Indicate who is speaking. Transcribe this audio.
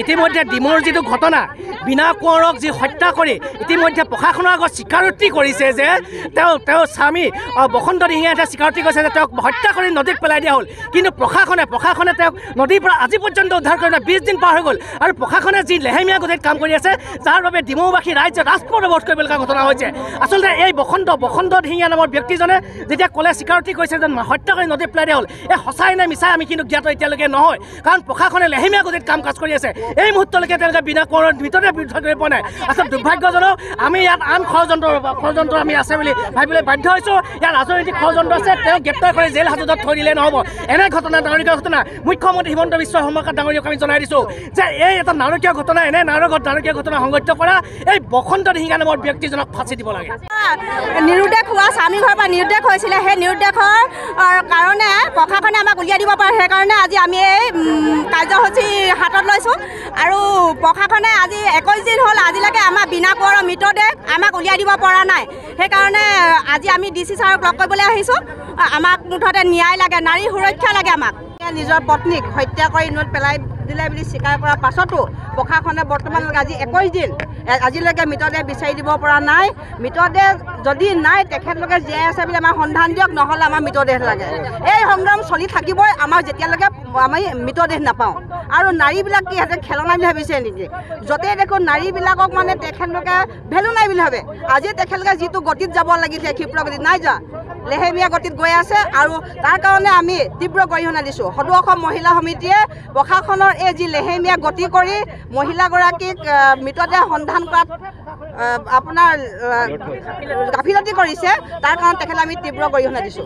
Speaker 1: ইতিমধ্যে ডিমৌৰ যিটো ঘটনা বিনা কোঁৱৰক যি হত্যা কৰি ইতিমধ্যে প্ৰশাসনৰ আগত স্বীকাৰোক্তি কৰিছে যে তেওঁ স্বামী বসন্ত দিহিঙীয়াই এতিয়া স্বীকাৰোক্তি কৰিছে যে তেওঁক হত্যা কৰি নদীত পেলাই দিয়া হ'ল। কিন্তু প্ৰশাসনে তেওঁক নদীৰ পৰা আজি পৰ্যন্ত উদ্ধাৰ কৰিবলৈ 20 দিন পাৰ হৈ গ'ল আৰু প্ৰশাসনে যি লেহেমীয়া গতিত কাম কৰি আছে যাৰ বাবে ডিমৌবাসী ৰাইজে ৰাজপথ অৱৰোধ কৰিবলগীয়া ঘটনা হৈছে। আচলতে এই বসন্ত দিহিঙীয়া নামৰ ব্যক্তিজনে যেতিয়া ক'লে স্বীকাৰোক্তি কৰিছে যে হত্যা কৰি নদীত পেলাই দিয়া হ'ল, এই সঁচাই নে মিছাই আমি কিন্তু জ্ঞাত এতিয়ালৈকে নহয়, কাৰণ প্ৰশাসনে লেহেমীয়া গতিত কাম কাজ কৰি আছে। এই মুহূৰ্তলৈকে তেওঁলোকে বিনা কোঁৱৰৰ ভিতৰতে উদ্ধাৰ কৰিব পৰা নাই। আচলতে দুৰ্ভাগ্যজনক আমি ইয়াত আন ষড়যন্ত্ৰ আমি আছে বুলি ভাবিবলৈ বাধ্য হৈছোঁ। ইয়াত ৰাজনৈতিক ষড়যন্ত্ৰ আছে, তেওঁক গ্ৰেপ্তাৰ কৰি জেল হাজতত থৈ দিলে নহ'ব। এনে ঘটনা নাৰকীয় ঘটনা মুখ্যমন্ত্ৰী হিমন্ত বিশ্ব শৰ্মা ডাঙৰীয়াক আমি জনাই দিছোঁ যে এই এটা নাৰকীয় ঘটনা, এনে নাৰকীয় ঘটনা সংঘটিত কৰা এই বসন্ত দিহিঙীয়া নামৰ ব্যক্তিজনক ফাঁচি দিব লাগে।
Speaker 2: নিৰুদ্দেশ হোৱা স্বামী ঘৰৰ পৰা নিৰুদ্দেশ হৈছিলে, সেই নিৰুদ্দেশৰ কাৰণে প্ৰশাসনে আমাক উলিয়াই দিব পাৰে। সেইকাৰণে আজি আমি এই কাৰ্যসূচী হাতত লৈছোঁ আৰু প্ৰশাসনে আজি 21 দিন হ'ল আজিলৈকে আমাৰ বিনা কোঁৱৰৰ মৃতদেহ আমাক উলিয়াই দিব পৰা নাই। সেইকাৰণে আজি আমি DC ছাৰক লগ কৰিবলৈ আহিছোঁ। আমাক মুঠতে ন্যায় লাগে, নাৰী সুৰক্ষা লাগে। আমাক নিজৰ পত্নীক হত্যা কৰি নদীত পেলাই দিলে বুলি স্বীকাৰ কৰাৰ পাছতো প্ৰশাসনে বৰ্তমানলৈকে আজি 21 দিন আজিলৈকে মৃতদেহ বিচাৰি দিব পৰা নাই। মৃতদেহ যদি নাই তেখেতলোকে জীয়াই আছে বুলি আমাৰ সন্ধান দিয়ক, নহ'লে আমাৰ মৃতদেহ লাগে। এই সংগ্ৰাম চলি থাকিবই আমাৰ যেতিয়ালৈকে আমি মৃতদেহ নাপাওঁ। আৰু নাৰীবিলাক কি সিহঁতে খেলনা বুলি ভাবিছে নেকি? য'তেই দেখোঁ নাৰীবিলাকক মানে তেখেতলোকে ভেলু নাই বুলি ভাবে। আজি তেখেতলোকে যিটো গতিত যাব লাগিছে ক্ষীপ্ৰ গতিত নাই যোৱা, লেহেমীয়া গতিত গৈ আছে আৰু তাৰ কাৰণে আমি তীব্ৰ গৰিহণা দিছোঁ। সদৌ অসম মহিলা সমিতিয়ে প্ৰশাসনৰ এই যি লেহেমীয়া গতি কৰি মহিলাগৰাকীক মৃতদেহ সন্ধান কৰাত আপোনাৰ গাফিলতি কৰিছে, তাৰ কাৰণে তেখেতক আমি তীব্ৰ গৰিহণা দিছোঁ।